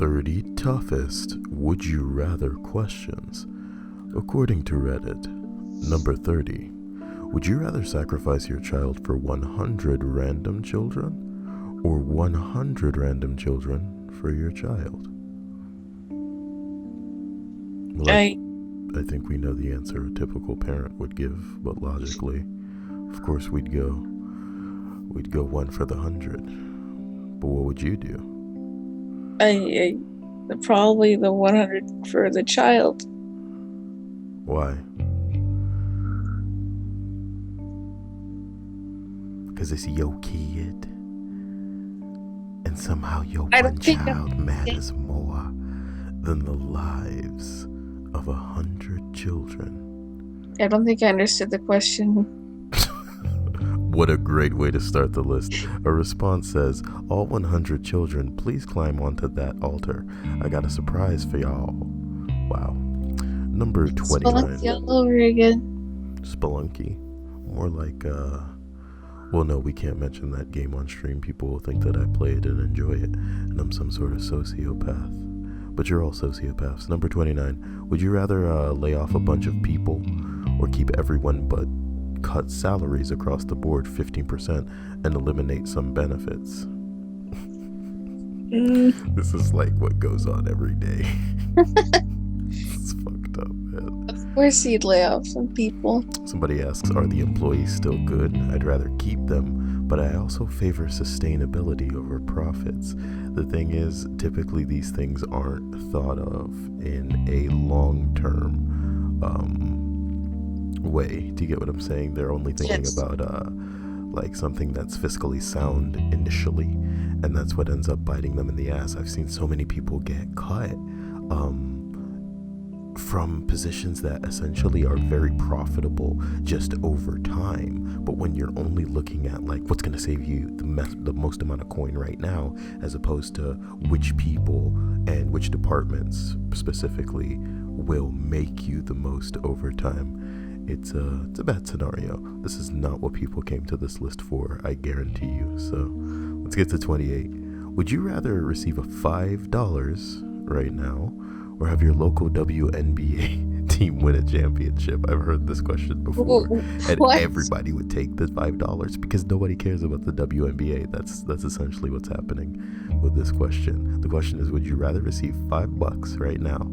30 toughest would you rather questions. According to Reddit, number 30. Would you rather sacrifice your child for 100 random children or 100 random children for your child? Well, I think we know the answer a typical parent would give, but logically, of course, we'd go one for the 100. But what would you do? I probably the 100 for the child. Why? Because it's your kid, and somehow your one child matters more than the lives of 100 children. I don't think I understood the question. What a great way to start the list. A response says, all 100 children, please climb onto that altar. I got a surprise for y'all. Wow. Number 29. Spelunky all over again. Spelunky? More like, well, no, we can't mention that game on stream. People will think that I play it and enjoy it, and I'm some sort of sociopath. But you're all sociopaths. Number 29. Would you rather lay off a bunch of people or keep everyone but cut salaries across the board 15% and eliminate some benefits? This is like what goes on every day. It's fucked up, man. Of course you'd lay off some people. Somebody asks, are the employees still good? I'd rather keep them, but I also favor sustainability over profits. The thing is, typically these things aren't thought of in a long-term way. Do you get what I'm saying? They're only thinking about like something that's fiscally sound initially, and that's what ends up biting them in the ass. I've seen so many people get cut from positions that essentially are very profitable just over time, but when you're only looking at like what's going to save you the most amount of coin right now, as opposed to which people and which departments specifically will make you the most over time, it's a bad scenario. This is not what people came to this list for, I guarantee you. So let's get to 28. Would you rather receive a $5 right now or have your local WNBA team win a championship? I've heard this question before, and everybody would take the $5 because nobody cares about the WNBA. That's essentially what's happening with this question. The question is, would you rather receive $5 right now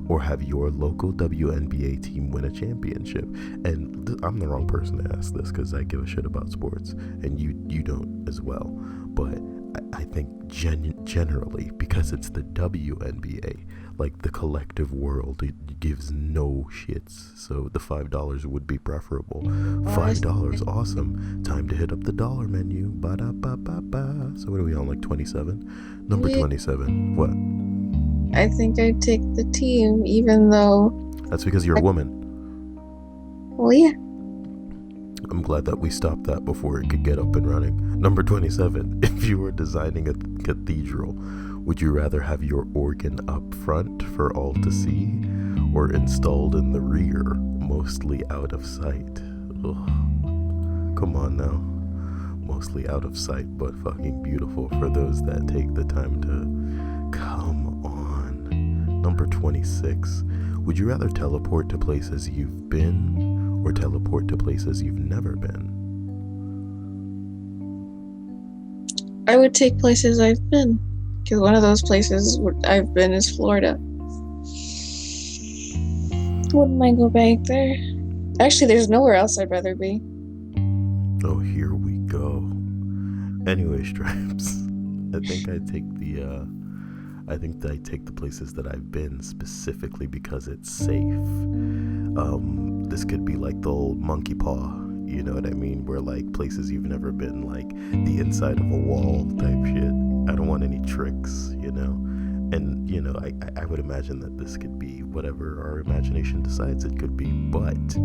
or have your local WNBA team win a championship? And I'm the wrong person to ask this because I give a shit about sports, and you don't as well. But I think generally, because it's the WNBA, like the collective world, it gives no shits. So the $5 would be preferable. $5, awesome. Time to hit up the dollar menu. Ba-da-ba-ba-ba. So what are we on, like 27? Number 27. What? I think I'd take the team, even though... That's because you're a woman. Well, yeah. I'm glad that we stopped that before it could get up and running. Number 27. If you were designing a cathedral, would you rather have your organ up front for all to see or installed in the rear, mostly out of sight? Ugh. Come on now. Mostly out of sight, but fucking beautiful for those that take the time to come on. Number 26. Would you rather teleport to places you've been or teleport to places you've never been? I would take places I've been, because one of those places I've been is Florida. Wouldn't mind go back there. Actually, there's nowhere else I'd rather be. Oh, here we go. Anyway, Stripes, I think I take the places that I've been specifically because it's safe. This could be like the old monkey paw, you know what I mean? Where like places you've never been, like the inside of a wall type shit. I don't want any tricks, you know? And, you know, I would imagine that this could be whatever our imagination decides it could be, but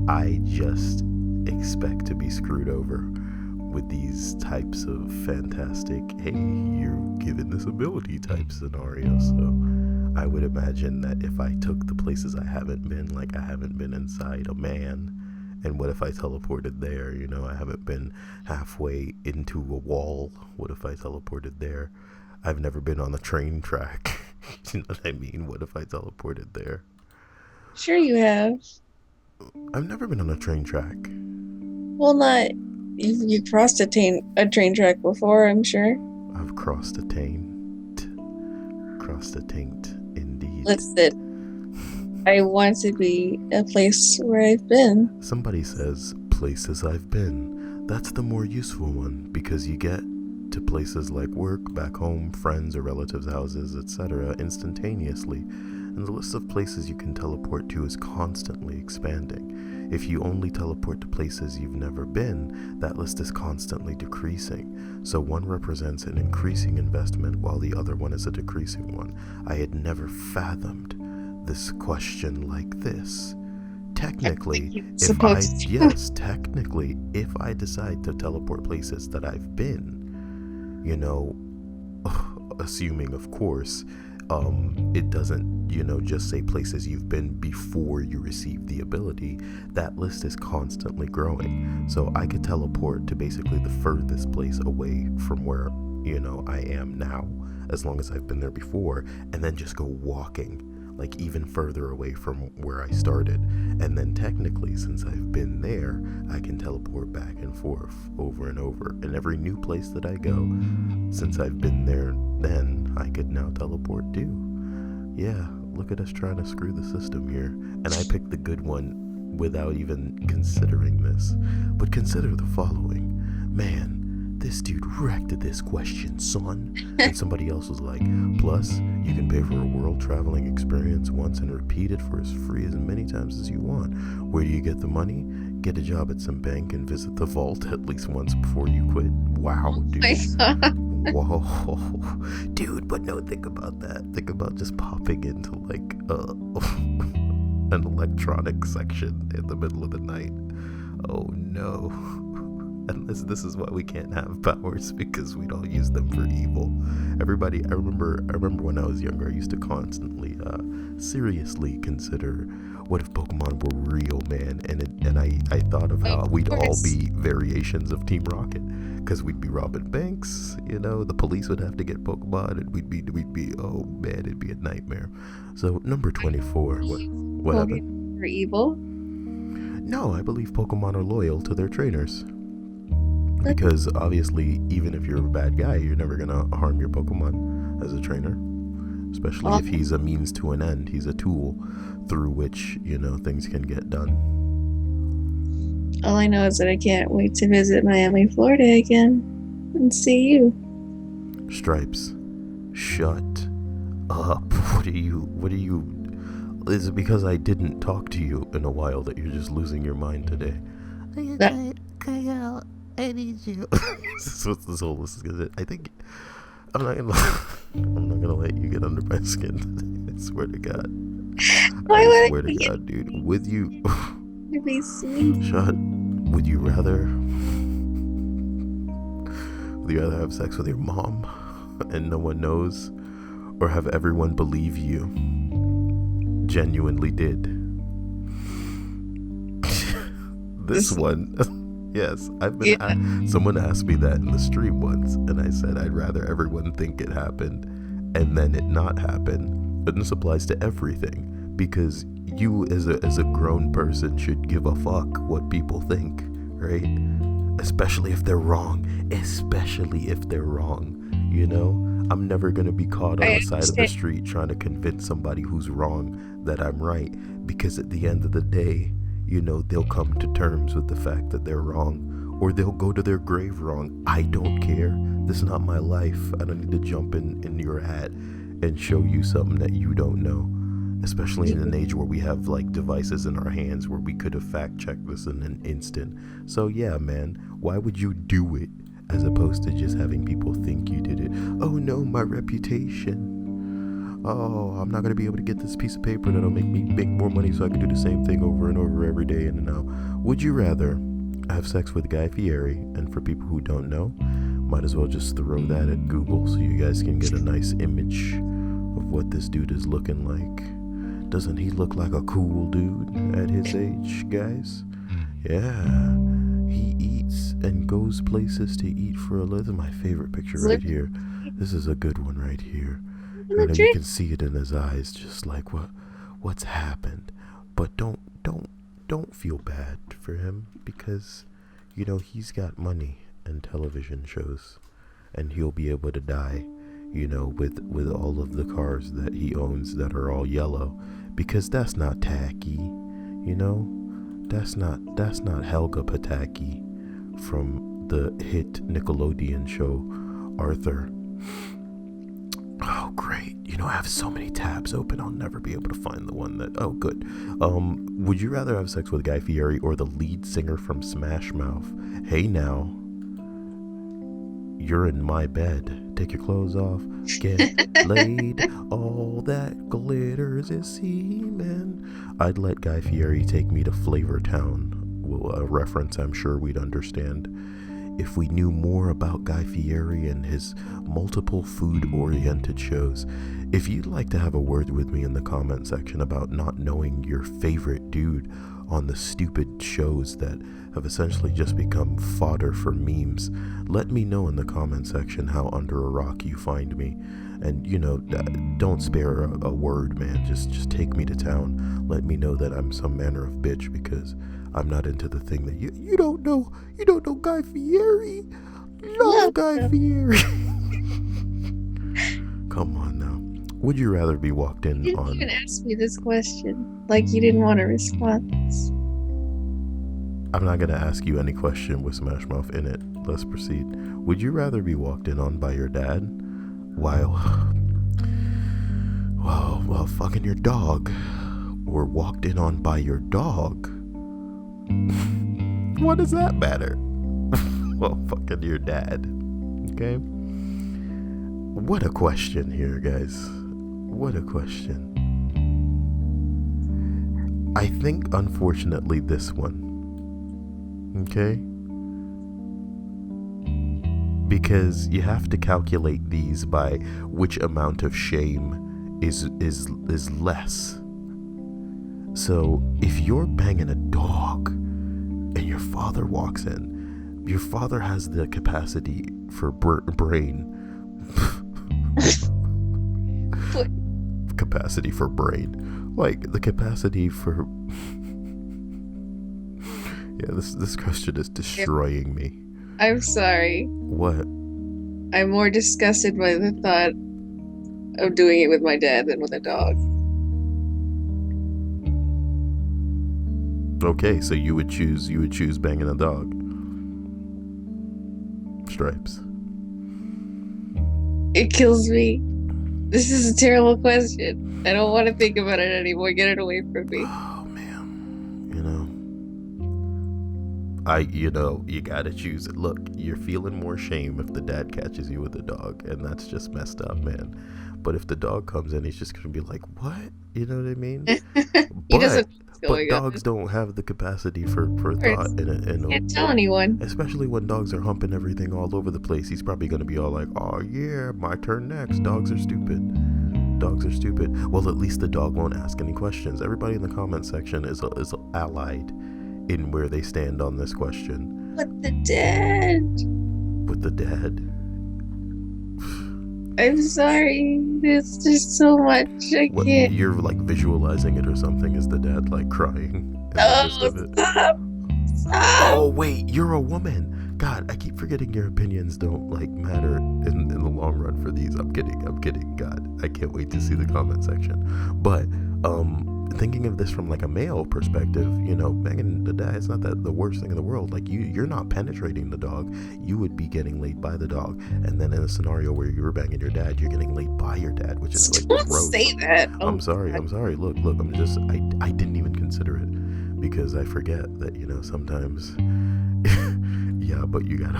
I just expect to be screwed over with these types of fantastic, hey, you're given this ability type scenarios. So I would imagine that if I took the places I haven't been, like I haven't been inside a man, and what if I teleported there? You know, I haven't been halfway into a wall. What if I teleported there? I've never been on a train track. You know what I mean? What if I teleported there? Sure you have. I've never been on a train track. Well, not you crossed a train track before, I'm sure. I've crossed a taint. Crossed a taint, indeed. Listen, I want to be a place where I've been. Somebody says, places I've been. That's the more useful one because you get to places like work, back home, friends or relatives' houses, etc. instantaneously. And the list of places you can teleport to is constantly expanding. If you only teleport to places you've never been, that list is constantly decreasing. So one represents an increasing investment while the other one is a decreasing one. I had never fathomed this question like this. Technically, technically, if I decide to teleport places that I've been, you know, assuming, of course, it doesn't, just say places you've been before you receive the ability. That list is constantly growing. So I could teleport to basically the furthest place away from where, I am now, as long as I've been there before, and then just go walking, like even further away from where I started. And then technically, since I've been there, I can teleport back and forth over and over. And every new place that I go, since I've been there, then I could now teleport too. Yeah, look at us trying to screw the system here. And I picked the good one without even considering this. But consider the following. Man, this dude wrecked this question, son. And somebody else was like, plus, you can pay for a world traveling experience once and repeat it for as free as many times as you want. Where do you get the money? Get a job at some bank and visit the vault at least once before you quit. Wow, dude. Whoa. Dude, but no, think about that. Think about just popping into like an electronic section in the middle of the night. Oh no. And this is why we can't have powers, because we don't use them for evil. Everybody, I remember when I was younger, I used to constantly seriously consider, what if Pokemon were real, man? And I thought of how we'd all be variations of Team Rocket, because we'd be robbing banks, the police would have to get Pokemon, and we'd be oh man, it'd be a nightmare. So number 24, what happened? For evil? No, I believe Pokemon are loyal to their trainers. Because obviously, even if you're a bad guy, you're never gonna harm your Pokemon as a trainer. Especially if he's a means to an end. He's a tool through which, things can get done. All I know is that I can't wait to visit Miami, Florida again and see you. Stripes, shut up. What are you... Is it because I didn't talk to you in a while that you're just losing your mind today? I need you. This is what this is gonna. I think I'm not gonna let you get under my skin. I swear to God. I swear to God, dude. With you. Be sweet. Shut. Would you rather have sex with your mom and no one knows, or have everyone believe you genuinely did? This one. Yes, someone asked me that in the stream once, and I said I'd rather everyone think it happened and then it not happen. But this applies to everything, because you as a grown person should give a fuck what people think, right? Especially if they're wrong. I'm never gonna be caught on the side of the street trying to convince somebody who's wrong that I'm right, because at the end of the day, they'll come to terms with the fact that they're wrong, or they'll go to their grave wrong. I don't care. This is not my life. I don't need to jump in your hat and show you something that you don't know, especially in an age where we have like devices in our hands where we could have fact checked this in an instant. So yeah, man, why would you do it as opposed to just having people think you did it? Oh no, my reputation. Oh, I'm not going to be able to get this piece of paper that'll make me make more money so I can do the same thing over and over every day. And now, would you rather have sex with Guy Fieri? And for people who don't know, might as well just throw that at Google so you guys can get a nice image of what this dude is looking like. Doesn't he look like a cool dude at his age, guys? Yeah, he eats and goes places to eat for a living. My favorite picture right here. This is a good one right here. in the You know, you dream. can see it in his eyes, just like what's happened. But don't feel bad for him because, you know, he's got money and television shows, and he'll be able to die, you know, with all of the cars that he owns that are all yellow, because that's not tacky, you know. That's not Helga Pataki from the hit Nickelodeon show Arthur. Oh, great. You know, I have so many tabs open, I'll never be able to find the one that... Oh, good. Would you rather have sex with Guy Fieri or the lead singer from Smash Mouth? Hey, now. You're in my bed. Take your clothes off. Get laid. All that glitters is semen. I'd let Guy Fieri take me to Flavor Town. Well, a reference I'm sure we'd understand if we knew more about Guy Fieri and his multiple food-oriented shows. If you'd like to have a word with me in the comment section about not knowing your favorite dude on the stupid shows that have essentially just become fodder for memes, let me know in the comment section how under a rock you find me. And, you know, don't spare a word, man. Just take me to town. Let me know that I'm some manner of bitch, because I'm not into the thing that you don't know. You don't know Guy Fieri. Love Guy Fieri. Come on now. Would you rather be walked in You didn't on... even ask me this question. Like you didn't want a response. I'm not going to ask you any question with Smash Mouth in it. Let's proceed. Would you rather be walked in on by your dad while fucking your dog, or walked in on by your dog? What does that matter? Well, fucking your dad. Okay? What a question here, guys. What a question. I think, unfortunately, this one. Okay? Because you have to calculate these by which amount of shame is less. So if you're banging a dog and your father walks in, your father has the capacity for brain capacity for brain, like the capacity for yeah, this question is destroying me. I'm sorry. What? I'm more disgusted by the thought of doing it with my dad than with a dog. Okay, so you would choose banging a dog. Stripes. It kills me. This is a terrible question. I don't want to think about it anymore. Get it away from me. Oh man, you gotta choose it. Look, you're feeling more shame if the dad catches you with a dog, and that's just messed up, man. But if the dog comes in, he's just gonna be like, "What?" You know what I mean? He doesn't know what's But going on. dogs don't have the capacity for Of thought, course. Can't tell and anyone. especially when dogs are humping everything all over the place. He's probably gonna be all like, "Oh yeah, my turn next." Dogs are stupid. Dogs are stupid. Well, at least the dog won't ask any questions. Everybody in the comment section is allied in where they stand on this question. But the dad. With the dad. I'm sorry. There's just so much. I What, can't. you're like visualizing it or something? Is the dad like crying in the midst Oh, of it? stop. Stop. Oh wait, you're a woman. God, I keep forgetting your opinions don't like matter in the long run for these. I'm kidding. God, I can't wait to see the comment section. But thinking of this from like a male perspective, you know, banging the dad, it's not that the worst thing in the world. Like you're not penetrating the dog. You would be getting laid by the dog. And then in a scenario where you're banging your dad, you're getting laid by your dad, which is like Don't gross. say that. I'm sorry. Look, I didn't even consider it because I forget that, you know, sometimes yeah, but you gotta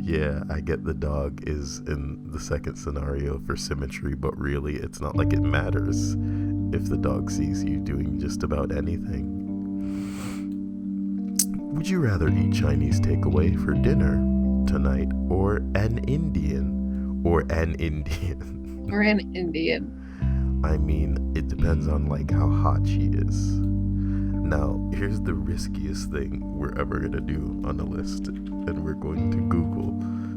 yeah, I get the dog is in the second scenario for symmetry, but really it's not like it matters if the dog sees you doing just about anything. Would you rather eat Chinese takeaway for dinner tonight or an Indian? Or an Indian. I mean, it depends on like how hot she is. Now, here's the riskiest thing we're ever gonna do on the list, and we're going to Google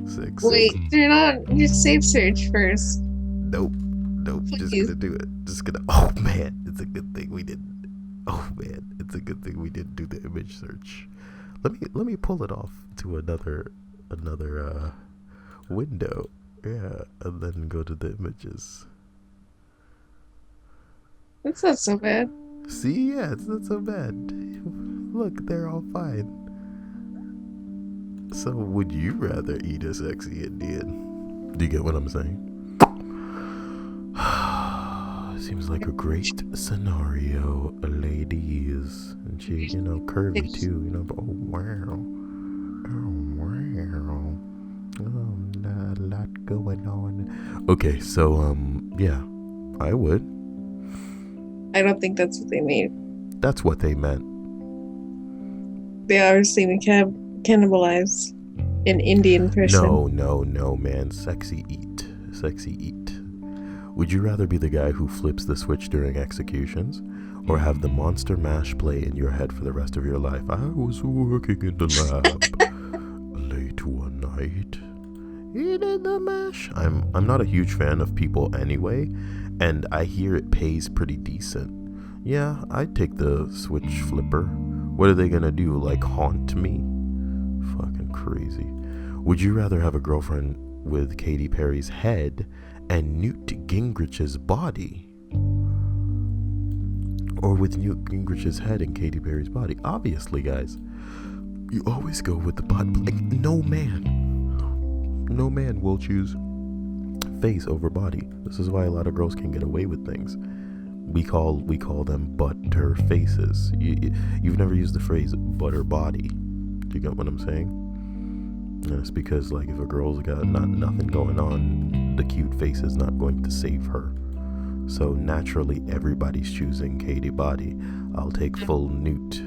Six, Wait, six. turn on your safe search first. Nope. Nope. Just Please. gonna do it. Just gonna. Oh man, it's a good thing we didn't. Oh man, it's a good thing we didn't do the image search. Let me pull it off to another window. Yeah, and then go to the images. That's not so bad. See, yeah, it's not so bad. Look, they're all fine. So, would you rather eat a sexy Indian? Do you get what I'm saying? Seems like a great scenario, ladies. And she, curvy too, but oh wow. Oh wow. Oh, a lot going on. Okay, so, yeah, I would. I don't think that's what they made. That's what they meant. They obviously cannibalize an Indian person. No, man. Sexy eat. Would you rather be the guy who flips the switch during executions, or have the monster mash play in your head for the rest of your life? I was working in the lab late one night. Eating the mash. I'm not a huge fan of people anyway, and I hear it pays pretty decent. Yeah, I'd take the switch flipper. What are they gonna do? Like haunt me? Fucking crazy. Would you rather have a girlfriend with Katy Perry's head and Newt Gingrich's body, or with Newt Gingrich's head and Katy Perry's body? Obviously, guys, you always go with the body. Like, no man will choose face over body. This is why a lot of girls can get away with things. We call them butter faces. You've never used the phrase butter body. Do you get what I'm saying? And it's because, like, if a girl's got nothing going on, the cute face is not going to save her. So naturally, everybody's choosing Katy body. I'll take full Newt.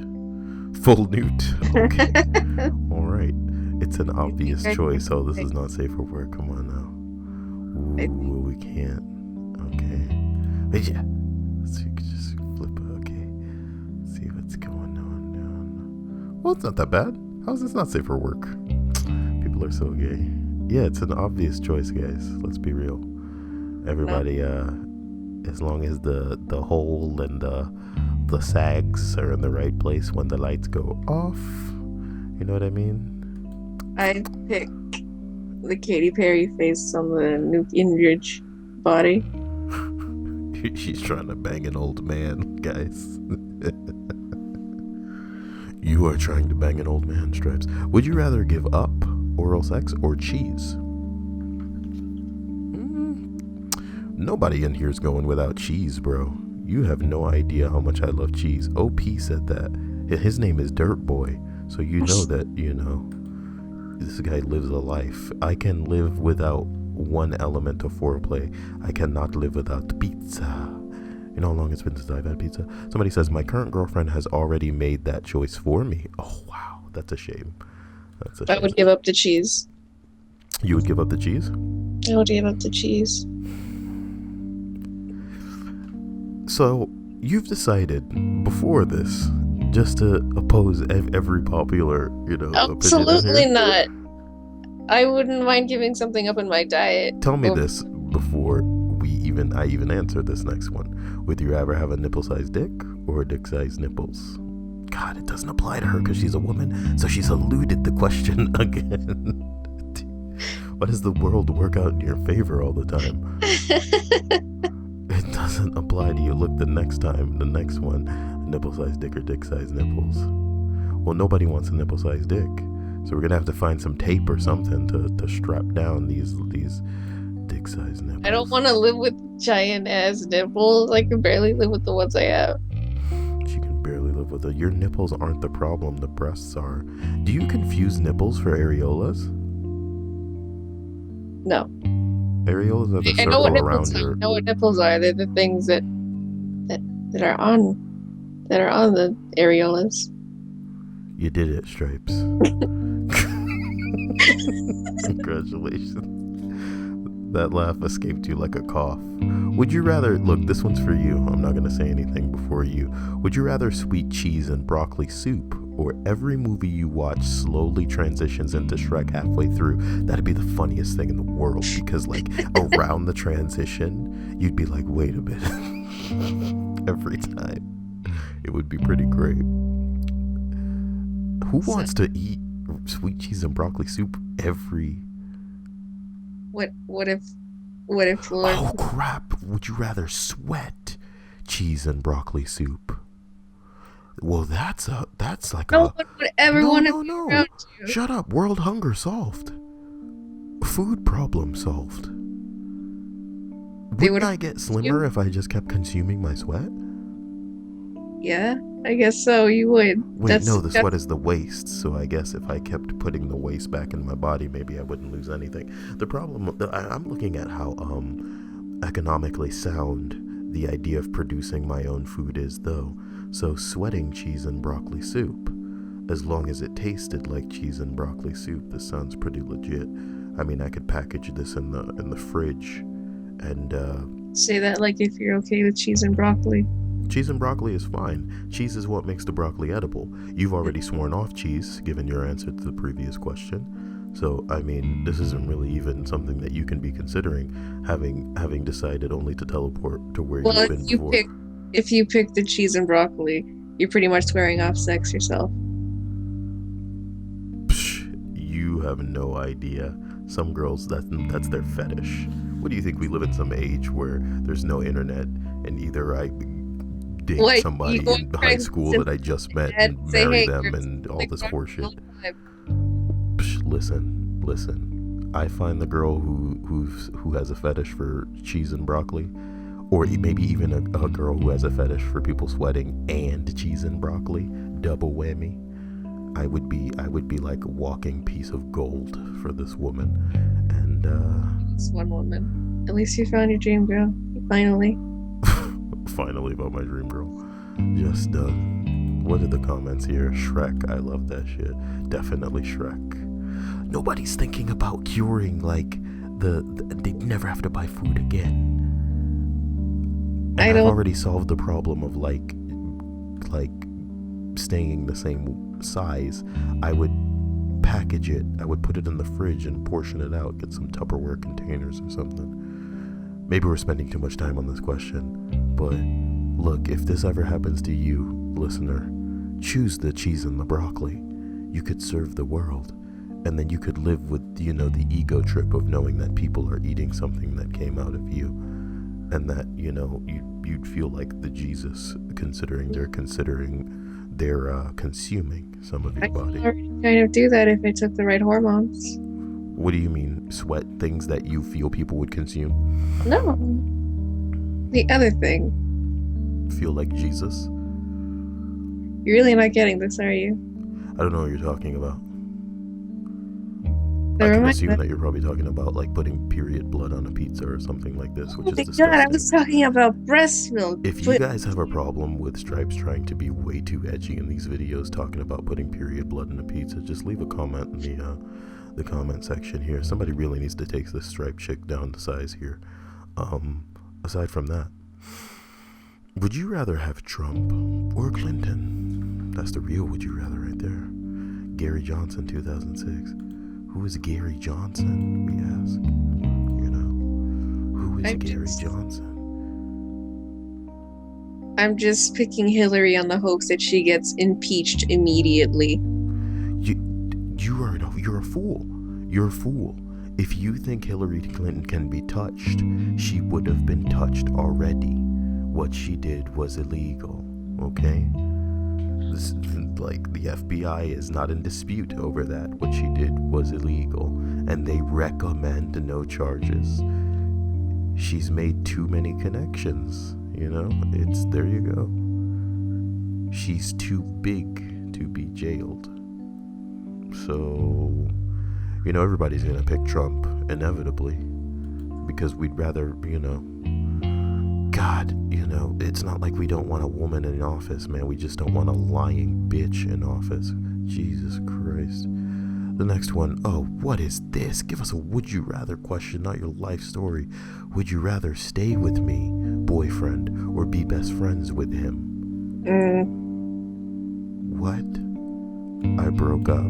Okay. All right. It's an obvious choice. Oh, this is not safe for work. Come on now. Ooh, we can't. Okay. But yeah. So you can just flip. Okay. See what's going on now. Well, it's not that bad. How's this not safe for work? People are so gay. Yeah, it's an obvious choice, guys. Let's be real. Everybody, as long as the hole and the sags are in the right place when the lights go off. You know what I mean? I'd pick the Katy Perry face on the Newt Gingrich body. She's trying to bang an old man, guys. You are trying to bang an old man, Stripes. Would you rather give up oral sex or cheese? Nobody in here is going without cheese, bro. You have no idea how much I love cheese. OP said that. His name is Dirt Boy, so you know that, this guy lives a life. I can live without one element of foreplay. I cannot live without pizza. You know how long it's been since I've had pizza? Somebody says, my current girlfriend has already made that choice for me. Oh, wow. That's a shame. I would give up the cheese. You would give up the cheese? I would give up the cheese. So, you've decided before this just to oppose every popular, Absolutely opinion not. I wouldn't mind giving something up in my diet. Tell me this before I even answer this next one. Would you rather have a nipple-sized dick or dick-sized nipples? God, it doesn't apply to her because she's a woman, so she's eluded the question again. Why does the world work out in your favor all the time? It doesn't apply to you. Look, the next one, nipple-sized dick or dick-sized nipples. Well, nobody wants a nipple-sized dick, so we're gonna have to find some tape or something to strap down these dick-sized nipples. I don't want to live with giant ass nipples. I can barely live with the ones I have. She can barely live with it. Your nipples aren't the problem. The breasts are. Do you confuse nipples for areolas? No. Areolas are the I know circle what around nipples are. your. I know what nipples are. They're the things that are on the areolas. You did it, Stripes. Congratulations. That laugh escaped you like a cough. Would you rather, look, this one's for you. I'm not going to say anything before you. Would you rather sweet cheese and broccoli soup or every movie you watch slowly transitions into Shrek halfway through, that'd be the funniest thing in the world, because like around the transition, you'd be like, wait a minute. Every time. It would be pretty great. Who wants to eat sweet cheese and broccoli soup every... What if Lord... Oh crap, would you rather sweat cheese and broccoli soup? Well, that's like no one would ever want to be around you. Shut up. World hunger solved. Food problem solved. Wouldn't I get slimmer if I just kept consuming my sweat? Yeah, I guess so. You would. Wait, no, the sweat is the waste. So I guess if I kept putting the waste back in my body, maybe I wouldn't lose anything. The problem, I'm looking at how economically sound the idea of producing my own food is, though. So sweating cheese and broccoli soup, as long as it tasted like cheese and broccoli soup, this sounds pretty legit. I mean, I could package this in the fridge and say that like if you're okay with cheese and broccoli. Cheese and broccoli is fine. Cheese is what makes the broccoli edible. You've already sworn off cheese, given your answer to the previous question. So, I mean, this isn't really even something that you can be considering, having decided only to teleport to where you've been before. If you pick the cheese and broccoli, you're pretty much swearing off sex yourself. Psh, you have no idea. Some girls, that's their fetish. What do you think? We live in some age where there's no internet, and either I date somebody in high school that I just met and marry them and all this horseshit. Psh, listen. I find the girl who has a fetish for cheese and broccoli, or maybe even a girl who has a fetish for people sweating and cheese and broccoli, double whammy. I would be like a walking piece of gold for this woman. And it's one woman. At least you found your dream girl. Finally. Finally about my dream girl. Just what are the comments here? Shrek. I love that shit. Definitely Shrek. Nobody's thinking about curing like they never have to buy food again. I've already solved the problem of like staying the same size. I would package it. I would put it in the fridge and portion it out. Get some Tupperware containers or something. Maybe we're spending too much time on this question, but look, if this ever happens to you, listener, choose the cheese and the broccoli. You could serve the world, and then you could live with, the ego trip of knowing that people are eating something that came out of you, and that, you'd feel like the Jesus, considering they're consuming some of your body. I could kind of do that if I took the right hormones. What do you mean, sweat things that you feel people would consume? No. The other thing. Feel like Jesus? You're really not getting this, are you? I don't know what you're talking about. I can assume that you're probably talking about like putting period blood on a pizza or something like this, which is disgusting. God, I was talking about breast milk. If you guys have a problem with Stripes trying to be way too edgy in these videos talking about putting period blood in a pizza, just leave a comment in the comment section here. Somebody really needs to take this Stripe chick down to size here. Aside from that, would you rather have Trump or Clinton? That's the real would you rather right there. Gary Johnson, 2006. Who is Gary Johnson, we ask? Who is Gary Johnson? I'm just picking Hillary on the hopes that she gets impeached immediately. You're a fool. You're a fool. If you think Hillary Clinton can be touched, she would have been touched already. What she did was illegal, okay? Like, the FBI is not in dispute over that. What she did was illegal, and they recommend no charges. She's made too many connections, there you go. She's too big to be jailed. So, everybody's gonna pick Trump, inevitably, because we'd rather, God, it's not like we don't want a woman in office, man. We just don't want a lying bitch in office. Jesus Christ. The next one, what is this? Give us a would you rather question, not your life story. Would you rather stay with me, boyfriend, or be best friends with him? Mm. What? I broke up.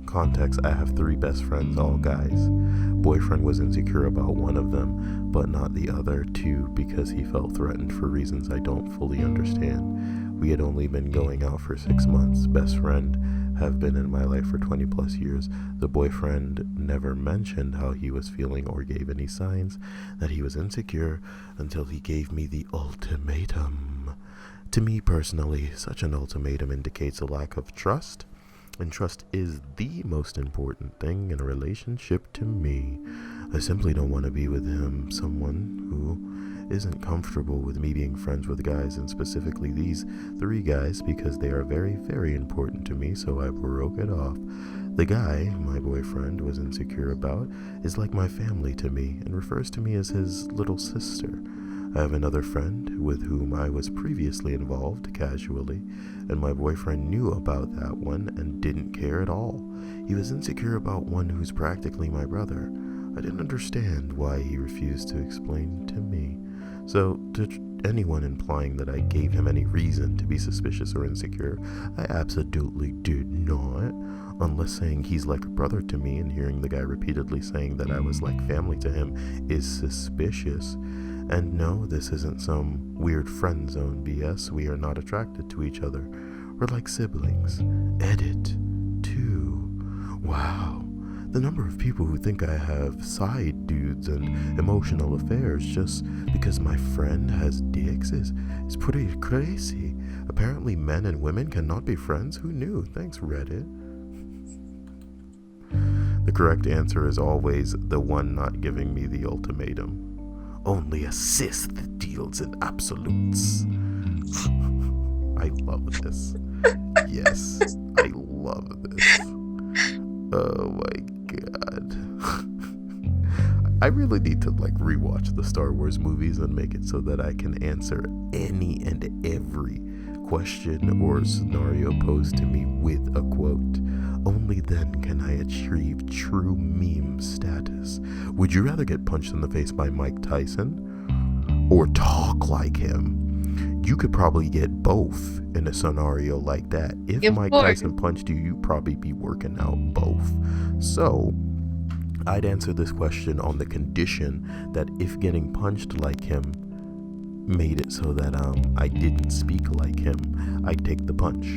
Context, I have 3 best friends, all guys. Boyfriend was insecure about one of them, but not the other 2 because he felt threatened for reasons I don't fully understand. We had only been going out for 6 months. Best friend have been in my life for 20 plus years. The boyfriend never mentioned how he was feeling or gave any signs that he was insecure until he gave me the ultimatum. To me personally, such an ultimatum indicates a lack of trust. And trust is the most important thing in a relationship to me. I simply don't want to be with him, someone who isn't comfortable with me being friends with guys, and specifically these 3 guys, because they are very, very important to me, so I broke it off. The guy my boyfriend was insecure about is like my family to me and refers to me as his little sister. I have another friend with whom I was previously involved casually, and my boyfriend knew about that one and didn't care at all. He was insecure about one who's practically my brother. I didn't understand why he refused to explain to me. So, to anyone implying that I gave him any reason to be suspicious or insecure, I absolutely did not. Unless saying he's like a brother to me and hearing the guy repeatedly saying that I was like family to him is suspicious. And no, this isn't some weird friend zone BS. We are not attracted to each other. We're like siblings. Edit 2. Wow. The number of people who think I have side dudes and emotional affairs just because my friend has dicks is pretty crazy. Apparently men and women cannot be friends. Who knew? Thanks, Reddit. The correct answer is always the one not giving me the ultimatum. Only a Sith deals in absolutes. I love this. Yes, I love this. Oh my god. I really need to rewatch the Star Wars movies and make it so that I can answer any and every question or scenario posed to me with a quote. Only then can I achieve true meme status. Would you rather get punched in the face by Mike Tyson or talk like him? You could probably get both in a scenario like that. If Mike Tyson punched you, you'd probably be working out both. So, I'd answer this question on the condition that if getting punched like him made it so that I didn't speak like him, I'd take the punch.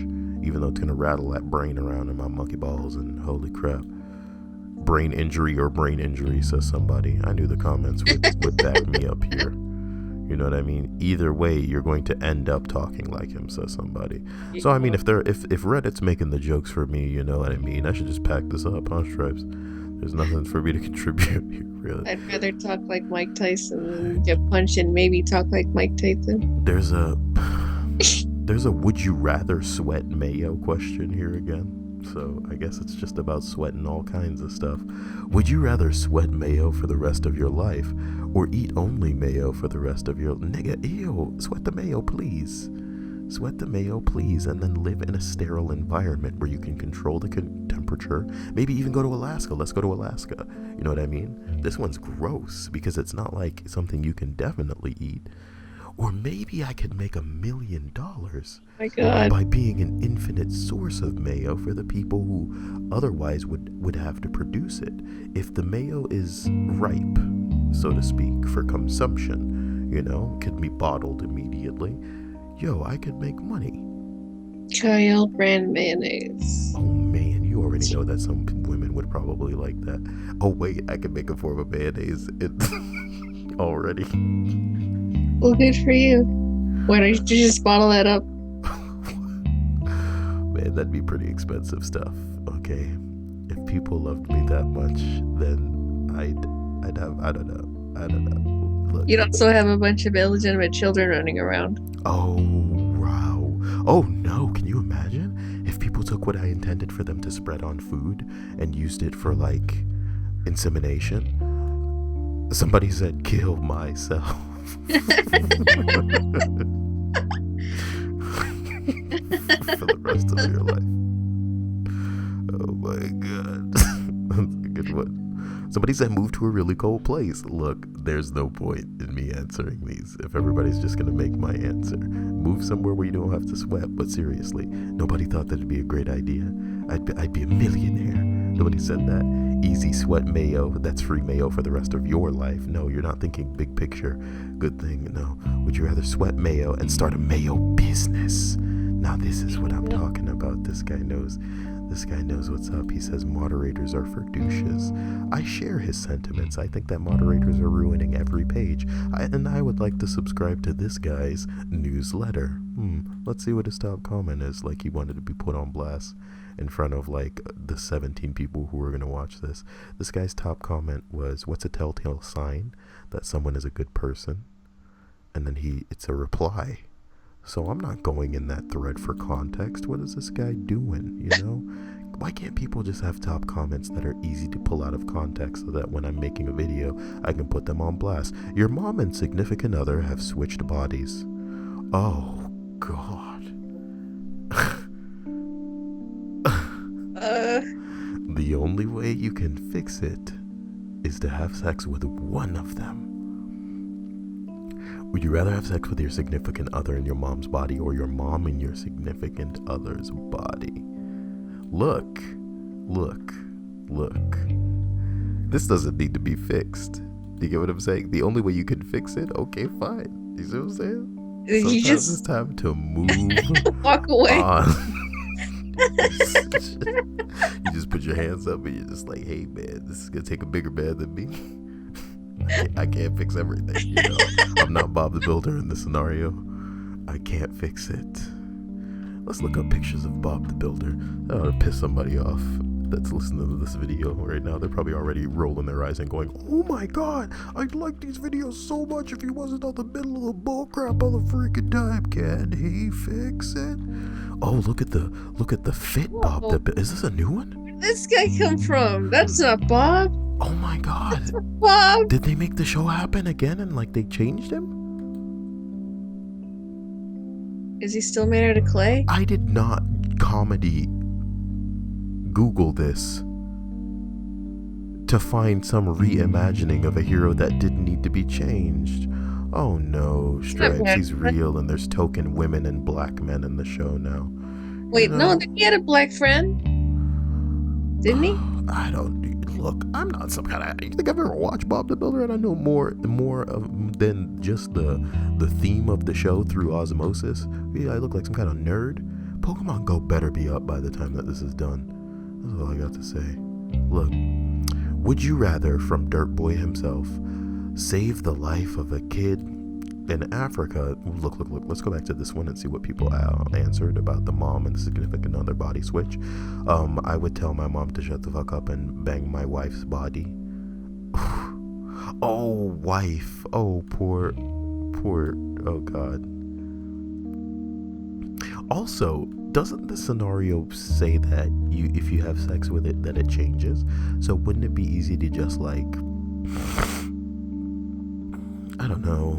Even though it's going to rattle that brain around in my monkey balls, and holy crap. Brain injury or brain injury, says somebody. I knew the comments would back me up here. You know what I mean? Either way, you're going to end up talking like him, says somebody. So, I mean, if Reddit's making the jokes for me, you know what I mean? I should just pack this up, huh, Stripes? There's nothing for me to contribute here, really. I'd rather talk like Mike Tyson than get punched and maybe talk like Mike Tyson. There's a would you rather sweat mayo question here again. So I guess it's just about sweating all kinds of stuff. Would you rather sweat mayo for the rest of your life or eat only mayo for the rest of your... Nigga, ew, sweat the mayo, please. Sweat the mayo, please, and then live in a sterile environment where you can control the temperature. Maybe even go to Alaska. Let's go to Alaska. You know what I mean? This one's gross because it's not like something you can definitely eat. Or maybe I could make $1 million by being an infinite source of mayo for the people who otherwise would have to produce it. If the mayo is ripe, so to speak, for consumption, you know, could be bottled immediately. Yo, I could make money. Kyle brand mayonnaise. Oh man, you already know that some women would probably like that. Oh wait, I could make a form of mayonnaise already. Well, good for you. Why don't you just bottle that up? Man, that'd be pretty expensive stuff. Okay, if people loved me that much, then I'd have, I don't know. Look, You'd also have a bunch of illegitimate children running around. Oh, wow. Oh no, can you imagine if people took what I intended for them to spread on food and used it for insemination? Somebody said, kill myself. For the rest of your life. Oh my god. That's a good one. Somebody said move to a really cold place. Look, there's no point in me answering these if everybody's just gonna make my answer. Move somewhere where you don't have to sweat. But seriously, nobody thought that'd be a great idea. I'd be a millionaire. Nobody said that. Easy sweat mayo. That's free mayo for the rest of your life. No, you're not thinking big picture. Good thing. No. Would you rather sweat mayo and start a mayo business? Now this is what I'm talking about. This guy knows what's up. He says moderators are for douches. I share his sentiments. I think that moderators are ruining every page. And I would like to subscribe to this guy's newsletter. Let's see what his top comment is. Like he wanted to be put on blast in front of like the 17 people who are going to watch this. This guy's top comment was, what's a telltale sign that someone is a good person? And then it's a reply. So I'm not going in that thread for context. What is this guy doing, you know? Why can't people just have top comments that are easy to pull out of context so that when I'm making a video, I can put them on blast? Your mom and significant other have switched bodies. Oh, God. The only way you can fix it is to have sex with one of them. Would you rather have sex with your significant other in your mom's body or your mom in your significant other's body? Look. This doesn't need to be fixed. Do you get what I'm saying? The only way you can fix it, okay, fine. You see what I'm saying? Sometimes it's time to move. Walk away. You just put your hands up and you're just like, hey man, this is gonna take a bigger man than me. I can't fix everything, you know. I'm not Bob the Builder in this scenario. I can't fix it. Let's look up pictures of Bob the Builder. That ought to piss somebody off that's listening to this video right now. They're probably already rolling their eyes and going, oh my God, I'd like these videos so much if he wasn't on the middle of the bullcrap all the freaking time. Can he fix it? Oh, look at the fit Bob the Builder. Is this a new one? Where did this guy come from? That's not Bob. Oh my God. That's not Bob. Did they make the show happen again and like they changed him? Is he still made out of clay? I did not comedy Google this to find some reimagining of a hero that didn't need to be changed. Oh no, Stripes, he's real and there's token women and black men in the show now. Wait, no, he had a black friend. Didn't he? I don't look. I'm not some kind of. You think I've ever watched Bob the Builder and I know more than just the theme of the show through osmosis? Yeah, I look like some kind of nerd. Pokemon Go better be up by the time that this is done. That's all I got to say. Look, would you rather, from Dirt Boy himself, save the life of a kid in Africa? Look. Let's go back to this one and see what people answered about the mom and the significant other body switch. I would tell my mom to shut the fuck up and bang my wife's body. Oh, wife. Oh, poor. Oh, God. Also, doesn't the scenario say that if you have sex with it, that it changes? So wouldn't it be easy to just like, I don't know,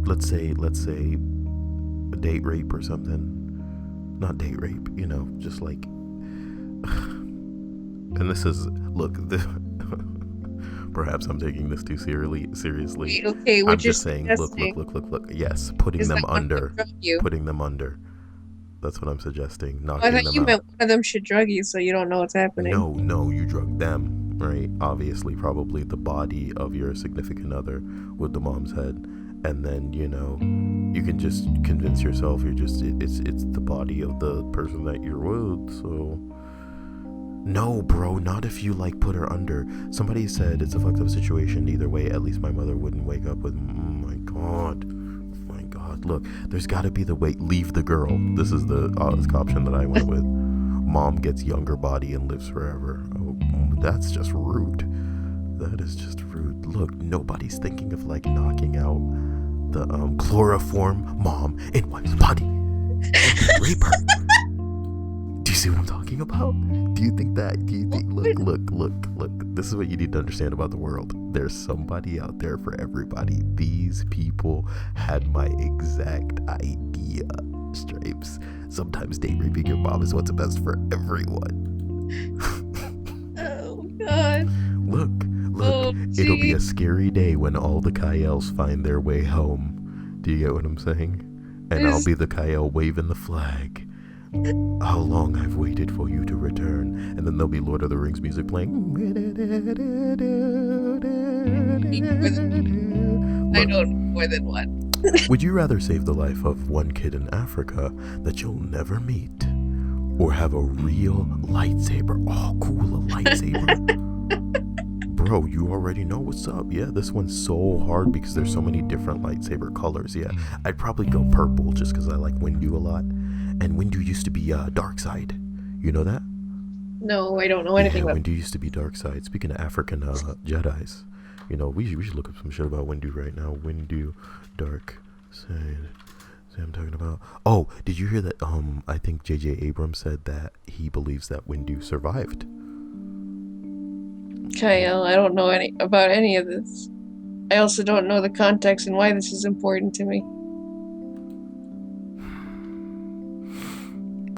let's say a date rape or something. Not date rape, you know, just like, and this is, look, perhaps I'm taking this too seriously. Wait, okay, I'm just saying, look. Yes, putting them under. That's what I'm suggesting. Knocking them out. I thought you meant one of them should drug you so you don't know what's happening. No, you drug them, right? Obviously, probably the body of your significant other with the mom's head. And then, you know, you can just convince yourself it's the body of the person that you're with, so... No, bro, not if you, like, put her under. Somebody said it's a fucked up situation. Either way, at least my mother wouldn't wake up with, oh my God. Look, there's got to be the way. Leave the girl. This is the option that I went with. Mom gets younger body and lives forever. Oh, that's just rude. That is just rude. Look, nobody's thinking of, like, knocking out the chloroform mom in wife's body and rape her. Do you see what I'm talking about? Do you think look, this is what you need to understand about the world. There's somebody out there for everybody. These people had my exact idea, Stripes. Sometimes date raping your mom is what's best for everyone. Oh God. Look, Oh it'll be a jeez. scary day when all the Kyels find their way home. Do you get what I'm saying? And I'll Is be the Kyel waving the flag. How long I've waited for you to return. And then there'll be Lord of the Rings music playing. I Look, don't know more than one. would you rather save the life of one kid in Africa that you'll never meet, or have a real lightsaber? Oh, cool, a lightsaber? Bro, you already know what's up. Yeah, this one's so hard because there's so many different lightsaber colors. Yeah, I'd probably go purple just because I like Windu a lot. And Windu used to be dark side. You know that? No, I don't know Yeah, anything about. Windu used to be dark side. Speaking of African Jedis, you know, we should look up some shit about Windu right now. Windu, dark side. See what I'm talking about? Oh, did you hear that? I think J.J. Abrams said that he believes that Windu survived. Kyle, I don't know about any of this. I also don't know the context and why this is important to me.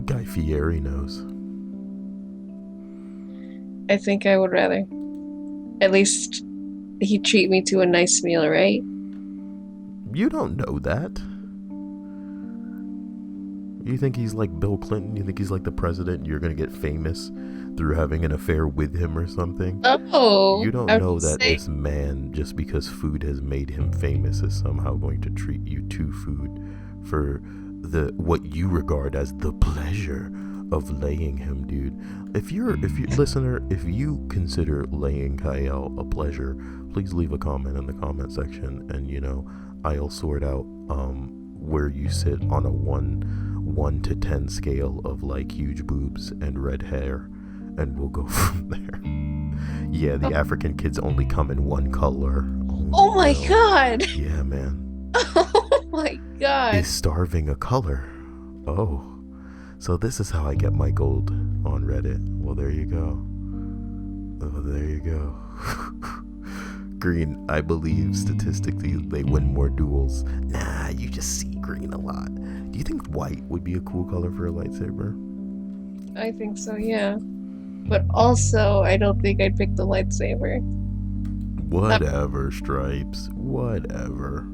Guy Fieri knows. I think I would rather. At least he'd treat me to a nice meal, right? You don't know that. You think he's like Bill Clinton? You think he's like the president? You're gonna get famous through having an affair with him or something? Oh, You don't I know would that say this man, just because food has made him famous, is somehow going to treat you to food for the what you regard as the pleasure of laying him, dude. If you listener, if you consider laying Kyle a pleasure, please leave a comment in the comment section, and you know I'll sort out where you sit on a 1 to 10 scale of like huge boobs and red hair, and we'll go from there. Yeah, the African kids only come in one color. Oh my No. God. Yeah, man. Oh my God. Is starving a color? Oh, so this is how I get my gold on Reddit. Well, there you go. Oh, there you go. Green, I believe statistically they win more duels. Nah, you just see green a lot. Do you think white would be a cool color for a lightsaber? I think so, yeah. But also, I don't think I'd pick the lightsaber. Whatever, Stripes. Whatever.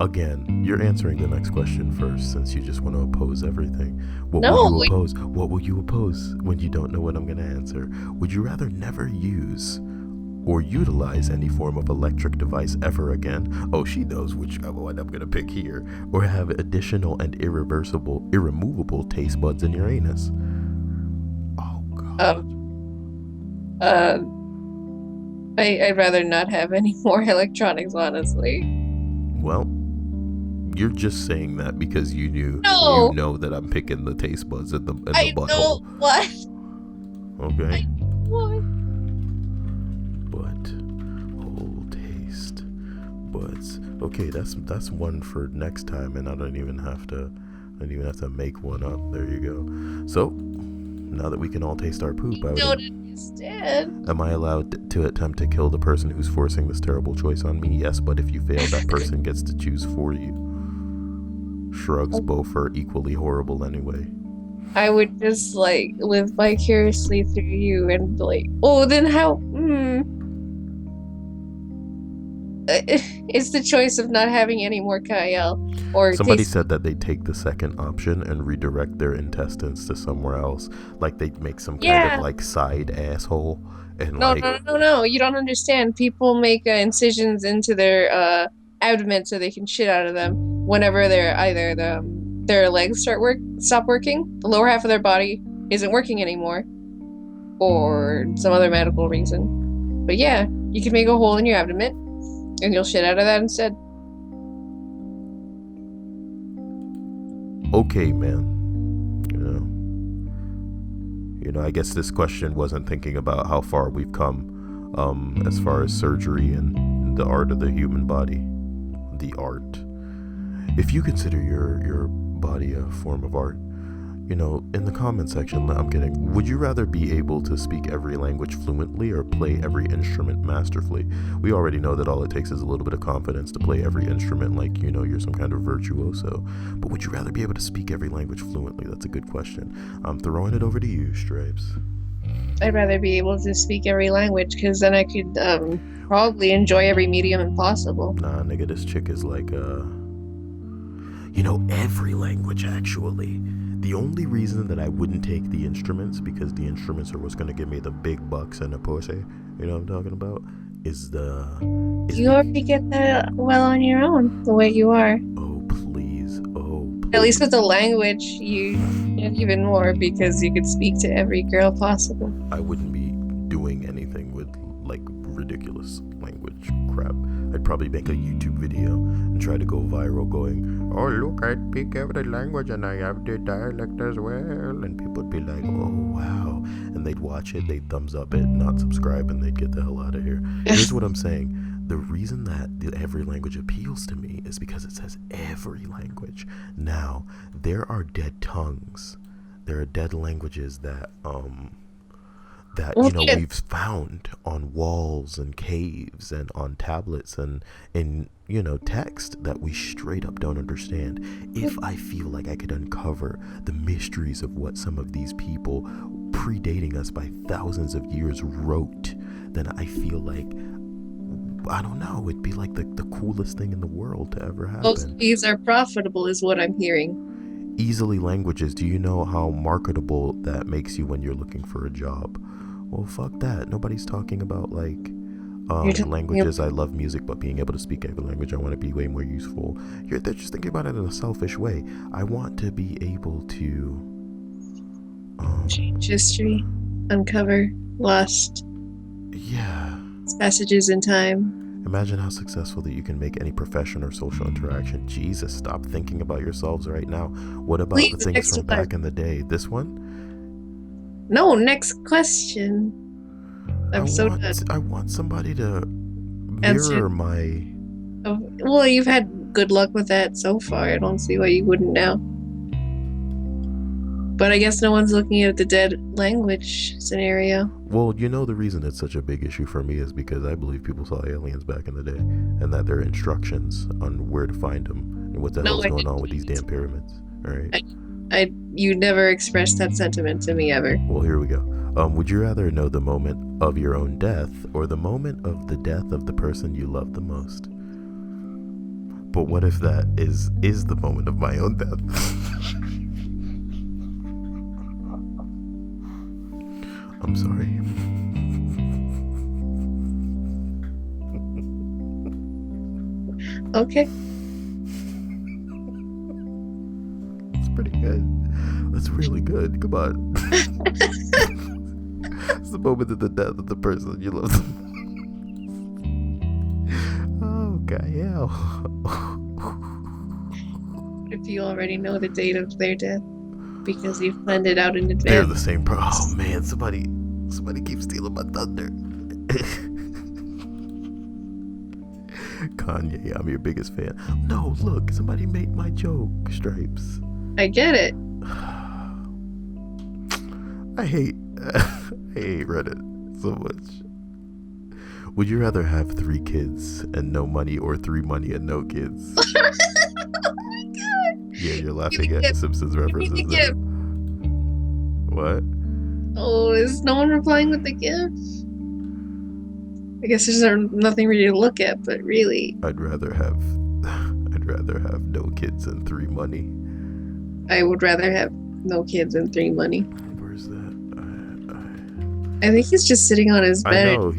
Again, you're answering the next question first, since you just want to oppose everything. What will you oppose? What will you oppose when you don't know what I'm going to answer? Would you rather never use or utilize any form of electric device ever again? Oh, she knows which one I'm going to pick here. Or have additional and irremovable taste buds in your anus? Oh, God. I'd rather not have any more electronics, honestly. Well, you're just saying that because you know that I'm picking the taste buds in the butthole. Know what? Okay. What? Butthole taste buds. Okay, that's one for next time, and I don't even have to make one up. There you go. So now that we can all taste our poop, I don't understand. Am I allowed to attempt to kill the person who's forcing this terrible choice on me? Yes, but if you fail, that person gets to choose for you. Shrugs, both are equally horrible anyway. I would just like live vicariously through you and be like, oh, then how? It's the choice of not having any more Kyle. Or somebody said that they take the second option and redirect their intestines to somewhere else, like they make some kind of like side asshole. And no, you don't understand. People make incisions into their abdomen so they can shit out of them whenever they're either their legs stop working, the lower half of their body isn't working anymore, or some other medical reason. But yeah, you can make a hole in your abdomen and you'll shit out of that instead. Okay, man. You know, I guess this question wasn't thinking about how far we've come as far as surgery and the art of the human body. The art. If you consider your body a form of art, you know, in the comment section, I'm kidding, would you rather be able to speak every language fluently or play every instrument masterfully? We already know that all it takes is a little bit of confidence to play every instrument, like, you know, you're some kind of virtuoso. But would you rather be able to speak every language fluently? That's a good question. I'm throwing it over to you, Stripes. I'd rather be able to speak every language because then I could probably enjoy every medium possible. Nah, nigga, this chick is like, every language actually. The only reason that I wouldn't take the instruments, because the instruments are what's gonna give me the big bucks and the pussy, you know what I'm talking about, is You already get that well on your own, the way you are. oh please, At least with the language, you get even more because you could speak to every girl possible. I wouldn't be doing anything with like ridiculous language crap. I'd probably make a YouTube video and try to go viral going, oh look, I speak every language and I have the dialect as well, and people would be like, oh wow, and they'd watch it, they'd thumbs up it, not subscribe, and they'd get the hell out of here. Here's what I'm saying. The reason that the every language appeals to me is because it says every language. Now, there are dead tongues. There are dead languages that we've found on walls and caves and on tablets and in text that we straight up don't understand. If I feel like I could uncover the mysteries of what some of these people predating us by thousands of years wrote, then I feel like, I don't know, it'd be like the coolest thing in the world to ever happen. Most of these are profitable is what I'm hearing. Easily languages. Do you know how marketable that makes you when you're looking for a job? Well, fuck that. Nobody's talking about like languages. I love music, but being able to speak every language, I want to be way more useful. They're just thinking about it in a selfish way. I want to be able to change history, uncover lost passages in time. Imagine how successful that you can make any profession or social interaction. Jesus, stop thinking about yourselves right now. What about the things from back in the day? This one? No, next question. I want somebody to mirror my... Well, you've had good luck with that so far. I don't see why you wouldn't now. But I guess no one's looking at the dead language scenario. Well, the reason it's such a big issue for me is because I believe people saw aliens back in the day, and that there are instructions on where to find them and what the hell's going on with these damn pyramids. All right. You never expressed that sentiment to me ever. Well, here we go. Would you rather know the moment of your own death or the moment of the death of the person you love the most? But what if that is the moment of my own death? I'm sorry. Okay. It's pretty good. That's really good. Come on. It's the moment of the death of the person you love. Oh, God, yeah. If you already know the date of their death because you've planned it out in advance. They're the same Oh, man, somebody keeps stealing my thunder. Kanye, I'm your biggest fan. No, look, somebody made my joke, Stripes. I get it. I hate Reddit so much. Would you rather have 3 kids and no money or 3 money and no kids? Oh my God. Yeah, you're laughing at the Simpsons references there. What? Oh, is no one replying with the GIF? I guess there's nothing really to look at, but really, I'd rather have no kids and 3 money. I would rather have no kids and 3 money. Where's that? I think he's just sitting on his bed. I know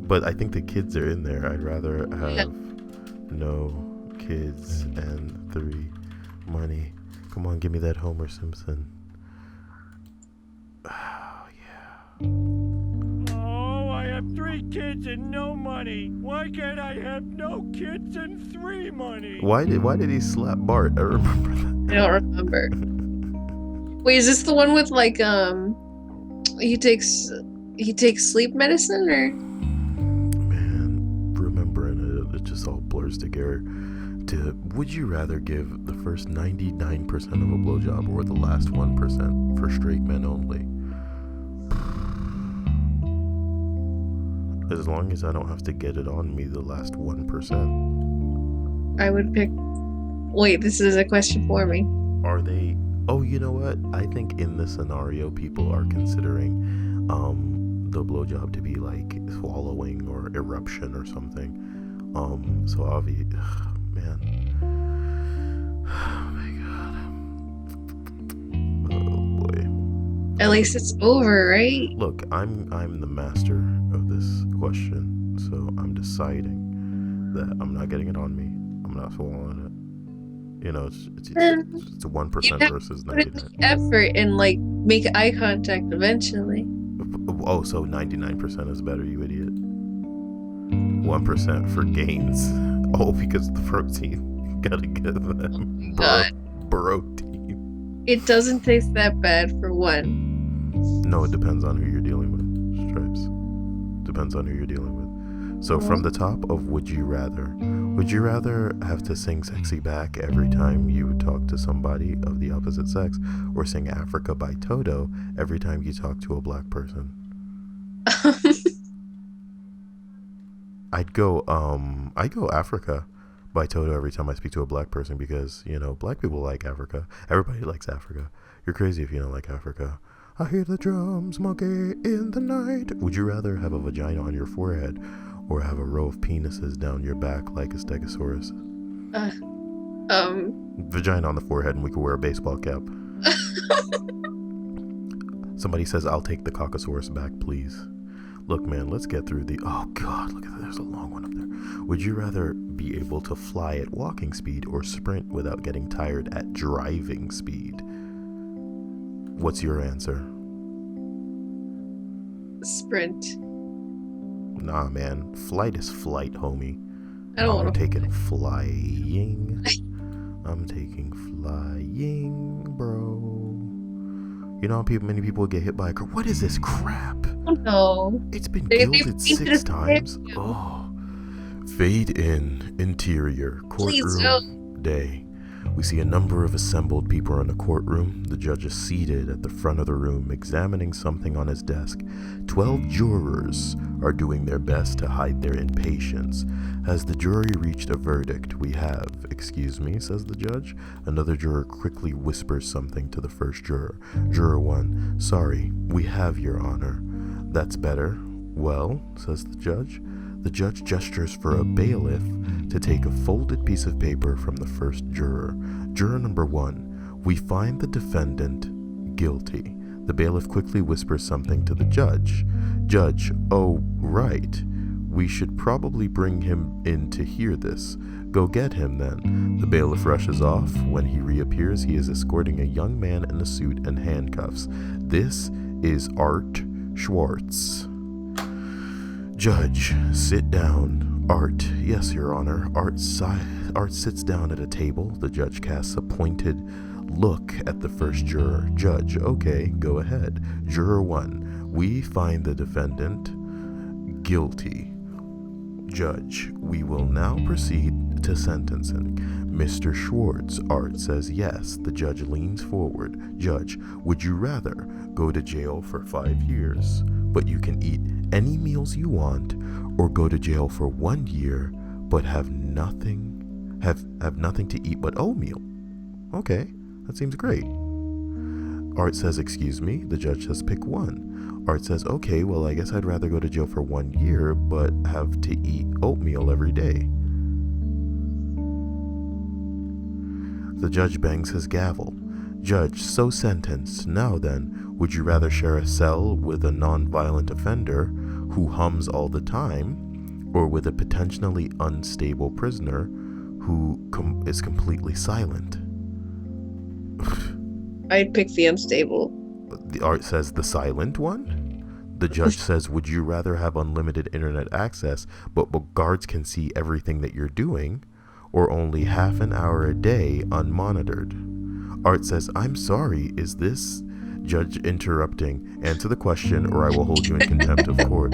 but I think the kids are in there. I'd rather have no kids and 3 money. Come on, give me that Homer Simpson. Oh, yeah. Oh, I have 3 kids and no money. Why can't I have no kids and 3 money? Why did he slap Bart? I remember that. I don't remember. Wait, is this the one with like he takes sleep medicine or? Man, remembering it just all blurs together. Would you rather give the first 99% of a blowjob or the last 1% for straight men only? As long as I don't have to get it on me the last 1%. I would pick... Wait, this is a question for me. Are they... Oh, you know what? I think in this scenario, people are considering the blowjob to be like swallowing or eruption or something. So obvious, man. Oh my god. Oh boy. At least it's over, right? Look, I'm the master of this question, so I'm deciding that I'm not getting it on me. I'm not swallowing it. You know, it's a 1% versus Put in 99. the effort and like make eye contact eventually. Oh, so 99% is better, you idiot. 1% for gains. Oh, because of the protein. Gotta give them protein. It doesn't taste that bad for one. No, it depends on who you're dealing with, Stripes. Depends on who you're dealing with. So from the top of would you rather have to sing Sexy Back every time you talk to somebody of the opposite sex, or sing Africa by Toto every time you talk to a black person? I'd go Africa by Toto every time I speak to a black person, because, you know, black people like Africa. Everybody likes Africa. You're crazy if you don't like Africa. I hear the drums monkey in the night. Would you rather have a vagina on your forehead or have a row of penises down your back like a stegosaurus? Vagina on the forehead, and we could wear a baseball cap. Somebody says, I'll take the caucasaurus back, please. Look, man, let's get through the... Oh, God, look at that. There's a long one up there. Would you rather be able to fly at walking speed or sprint without getting tired at driving speed? What's your answer? Sprint. Nah, man. Flight is flight, homie. I don't want to. taking flying. I'm taking flying, bro. You know how many people get hit by a car? What is this crap? Oh no. It's been They gilded 6 times. Oh. Fade in. Interior. Courtroom. Day. We see a number of assembled people in a courtroom. The judge is seated at the front of the room, examining something on his desk. 12 jurors are doing their best to hide their impatience. Has the jury reached a verdict? We have. Excuse me, says the judge. Another juror quickly whispers something to the first juror. Juror 1, sorry, we have, Your Honor. That's better. Well, says the judge. The judge gestures for a bailiff to take a folded piece of paper from the first juror. Juror number 1, we find the defendant guilty. The bailiff quickly whispers something to the judge. Judge, oh, right. We should probably bring him in to hear this. Go get him then. The bailiff rushes off. When he reappears, he is escorting a young man in a suit and handcuffs. This is Art Schwartz. Judge, sit down. Art, yes, Your Honor. Art sits down at a table. The judge casts a pointed look at the first juror. Judge, okay, go ahead. Juror 1, we find the defendant guilty. Judge, we will now proceed to sentencing. Mr. Schwartz, Art says yes. The judge leans forward. Judge, would you rather go to jail for 5 years, but you can eat any meals you want, or go to jail for 1 year, but have nothing to eat but oatmeal? Okay, that seems great. Art says, excuse me. The judge says, pick one. Art says, okay, well, I guess I'd rather go to jail for 1 year, but have to eat oatmeal every day. The judge bangs his gavel. Judge, so sentenced. Now then, would you rather share a cell with a non-violent offender who hums all the time, or with a potentially unstable prisoner who is completely silent? I'd pick the unstable. The Art says the silent one? The judge says, would you rather have unlimited internet access, but guards can see everything that you're doing, or only half an hour a day unmonitored? Art says, I'm sorry, is this... Judge interrupting, answer the question or I will hold you in contempt of court.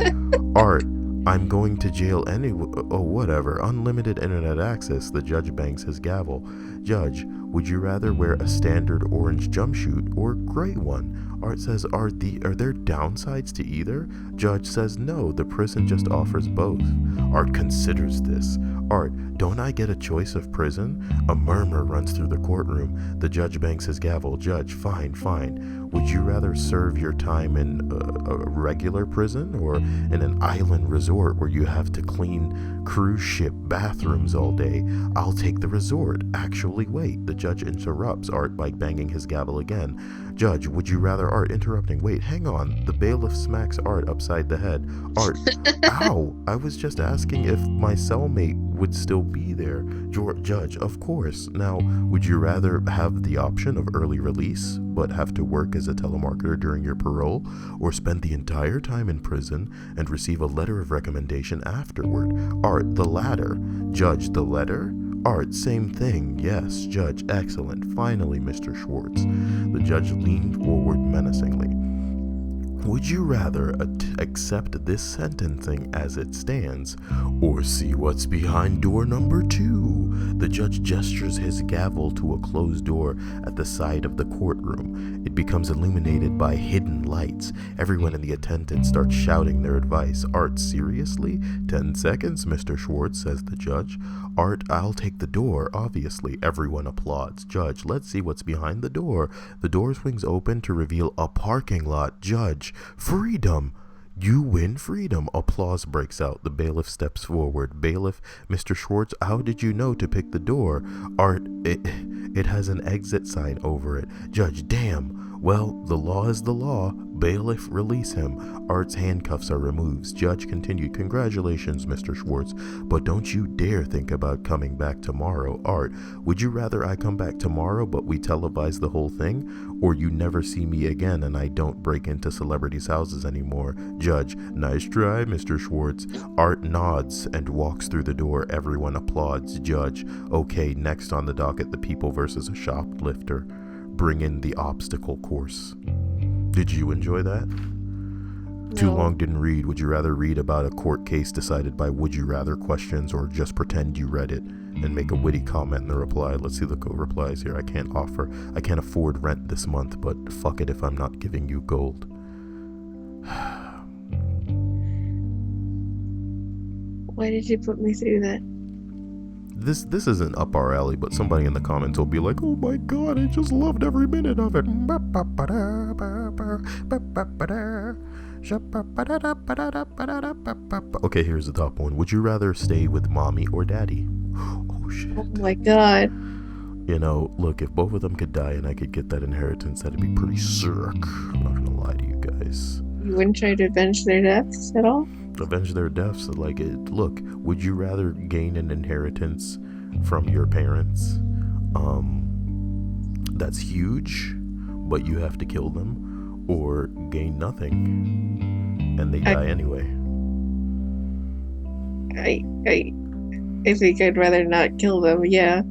Art, I'm going to jail anyway. Oh, whatever. Unlimited internet access. The judge bangs his gavel. Judge, would you rather wear a standard orange jumpsuit or gray one? Art says, are there downsides to either? Judge says, no, the prison just offers both. Art considers this. Art, don't I get a choice of prison? A murmur runs through the courtroom. The judge bangs his gavel. Judge, fine. Would you rather serve your time in a regular prison or in an island resort where you have to clean cruise ship bathrooms all day? I'll take the resort. Actually, wait. The judge interrupts Art by banging his gavel again. Judge, would you rather? Art interrupting. Wait, hang on. The bailiff smacks Art upside the head. Art, ow! I was just asking if my cellmate would still be there. Judge, of course. Now, would you rather have the option of early release, but have to work as a telemarketer during your parole, or spend the entire time in prison and receive a letter of recommendation afterward? Art, the latter. Judge, the letter? Art, same thing. Yes, Judge, excellent. Finally, Mr. Schwartz. The judge leaned forward menacingly. Would you rather accept this sentencing as it stands, or see what's behind door number 2? The judge gestures his gavel to a closed door at the side of the courtroom. It becomes illuminated by hidden lights. Everyone in the attendance starts shouting their advice. Art, seriously? 10 seconds, Mr. Schwartz, says the judge. Art, I'll take the door, obviously. Everyone applauds. Judge, let's see what's behind the door. The door swings open to reveal a parking lot. Judge, freedom! You win freedom. Applause breaks out. The bailiff steps forward. Bailiff, Mr. Schwartz, how did you know to pick the door? Art, it has an exit sign over it. Judge, damn. Well, the law is the law. Bailiff, release him. Art's handcuffs are removed. Judge continued, congratulations, Mr. Schwartz, but don't you dare think about coming back tomorrow. Art, would you rather I come back tomorrow but we televise the whole thing, or you never see me again and I don't break into celebrities' houses anymore? Judge, nice try, Mr. Schwartz. Art nods and walks through the door. Everyone applauds. Judge, okay, next on the docket, the people versus a shoplifter. Bring in the obstacle course. Did you enjoy that? No. Too long didn't read. Would you rather read about a court case decided by would you rather questions, or just pretend you read it and make a witty comment in the reply? Let's see the replies here. I can't afford rent this month, but fuck it if I'm not giving you gold. Why did you put me through that? This isn't up our alley, but somebody in the comments will be like, oh my god, I just loved every minute of it. Okay, here's the top one. Would you rather stay with mommy or daddy? Oh shit. Oh my god. You know, look, if both of them could die and I could get that inheritance, that'd be pretty sick. I'm not gonna lie to you guys. You wouldn't try to avenge their deaths at all? Avenge their deaths? Like, look, would you rather gain an inheritance from your parents that's huge, but you have to kill them, or gain nothing and they die anyway? I think I'd rather not kill them, yeah.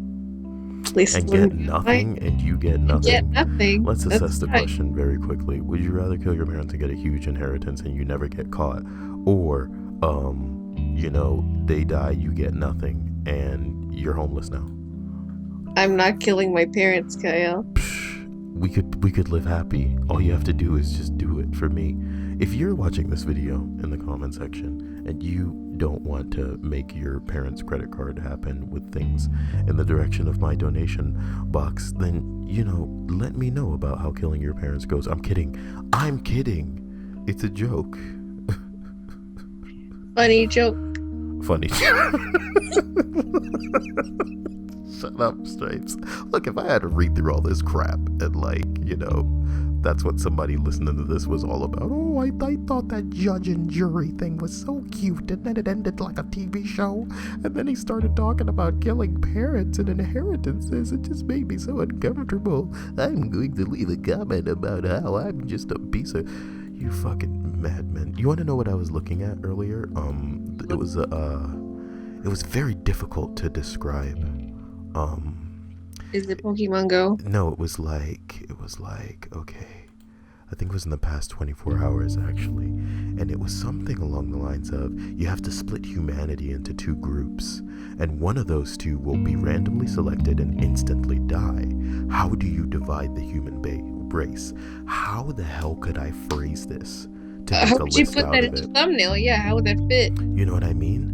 At least and get nothing, and you get nothing. Get nothing. Let's assess the question very quickly. Would you rather kill your parents and get a huge inheritance and you never get caught, or they die, you get nothing, and you're homeless now? I'm not killing my parents, Kyle. We could live happy. All you have to do is just do it. For me, if you're watching this video in the comment section and you don't want to make your parents' credit card happen with things in the direction of my donation box, then let me know about how killing your parents goes. I'm kidding. It's a joke. Funny joke. Shut up, Stripes. Look, if I had to read through all this crap and that's what somebody listening to this was all about. Oh, I thought that judge and jury thing was so cute, and then it ended like a TV show, and then he started talking about killing parents and inheritances. It just made me so uncomfortable. I'm going to leave a comment about how I'm just a piece of... You fucking madman. You want to know what I was looking at earlier? It was very difficult to describe. Is it Pokemon Go? No, it was like, okay, I think it was in the past 24 hours, actually, and it was something along the lines of, you have to split humanity into 2 groups, and one of those 2 will be randomly selected and instantly die. How do you divide the human race? How the hell could I phrase this to make how a would you list put out that of in it? the thumbnail? Yeah, how would that fit? You know what I mean?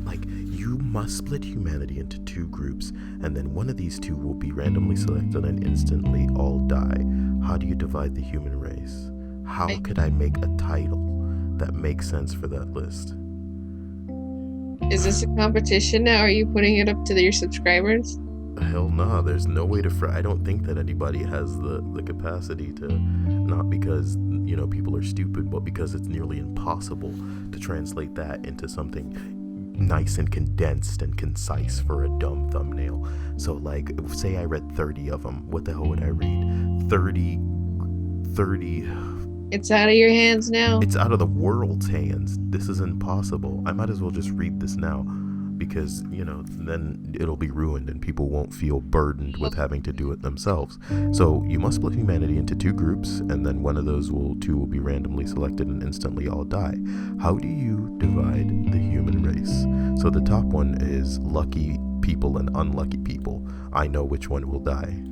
Like, you must split humanity into two groups, and then one of these two will be randomly selected and instantly all die. How do you divide the human race? How could I make a title that makes sense for that list? Is this a competition now? Are you putting it up to your subscribers? Hell nah, there's no way to I don't think that anybody has the capacity to, not because, people are stupid, but because it's nearly impossible to translate that into something nice and condensed and concise for a dumb thumbnail. So like, say I read 30 of them, what the hell would I read? 30. It's out of your hands now. It's out of the world's hands. This is impossible. I might as well just read this now, because then it'll be ruined and people won't feel burdened with having to do it themselves. So you must split humanity into two groups, and then one of those two will be randomly selected and instantly all die. How do you divide the human race? So the top one is lucky people and unlucky people. I know which one will die.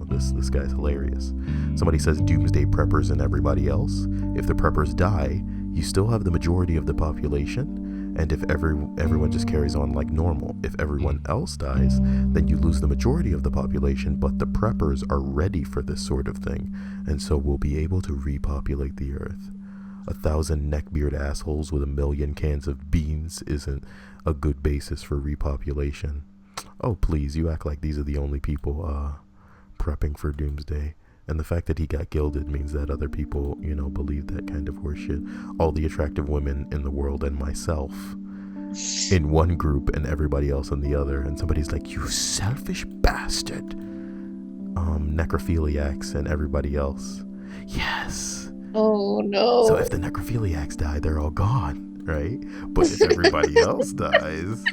This guy's hilarious. Somebody says doomsday preppers and everybody else. If the preppers die, you still have the majority of the population, and if everyone just carries on like normal. If everyone else dies, then you lose the majority of the population, but the preppers are ready for this sort of thing, and so we'll be able to repopulate the earth. 1,000 neckbeard assholes with 1,000,000 cans of beans isn't a good basis for repopulation. Oh please, you act like these are the only people prepping for doomsday. And the fact that he got gilded means that other people, believe that kind of horseshit. All the attractive women in the world and myself in one group and everybody else in the other. And somebody's like, you selfish bastard. Necrophiliacs and everybody else. Yes. Oh no. So if the necrophiliacs die, they're all gone, right? But if everybody else dies,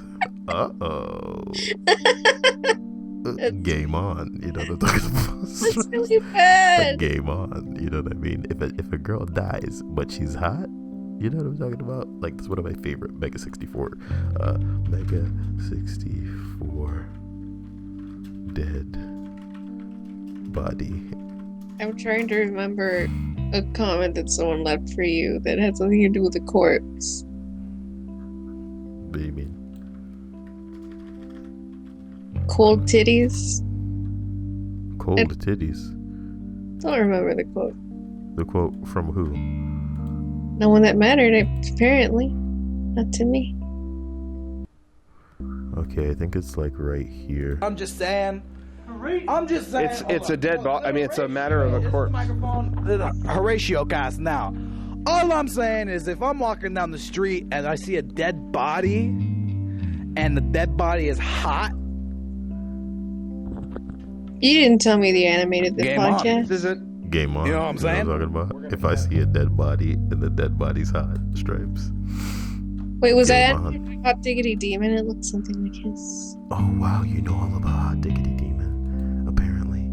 game on, you know what I'm talking about? That's really bad. Game on, you know what I mean? If a girl dies but she's hot, you know what I'm talking about? Like, that's one of my favorite Mega 64. Mega 64 dead body. I'm trying to remember a comment that someone left for you that had something to do with a corpse. What do you mean? Cold titties. Cold titties. Don't remember the quote. The quote from who? No one that mattered, apparently. Not to me. Okay, I think it's like right here. I'm just saying. It's a dead body. I mean, it's a matter of a corpse. Horatio cast now. All I'm saying is, if I'm walking down the street and I see a dead body, and the dead body is hot, You didn't tell me the animated the game podcast. on. This is it. Game on. You know what I'm saying? What I'm talking about? If I see a dead body and the dead body's hot, stripes. Wait, was that Game on. animated Hot Diggity Demon? It looked something like his. Oh wow, you know all about Hot Diggity Demon. Apparently,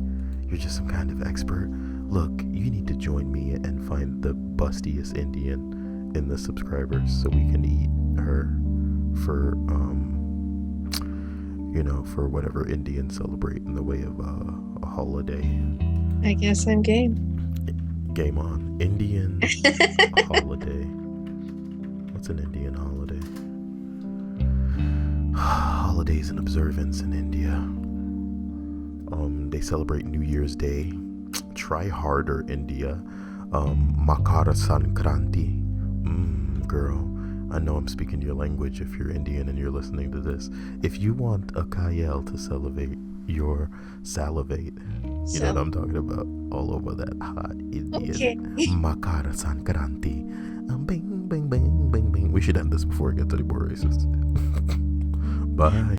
you're just some kind of expert. Look, you need to join me and find the bustiest Indian in the subscribers so we can eat her for for whatever Indians celebrate in the way of a holiday. I guess I'm game. Game on. Indian holiday. What's an Indian holiday? Holidays and observance in India. They celebrate New Year's Day. Try harder, India. Makara Sankranti. Girl, I know I'm speaking your language if you're Indian and you're listening to this. If you want a Kayel to salivate, you know what I'm talking about? All over that hot Indian. Okay. Makara Sankranti. Bing, bing, bing, bing, bing. We should end this before it gets any more racist. Bye.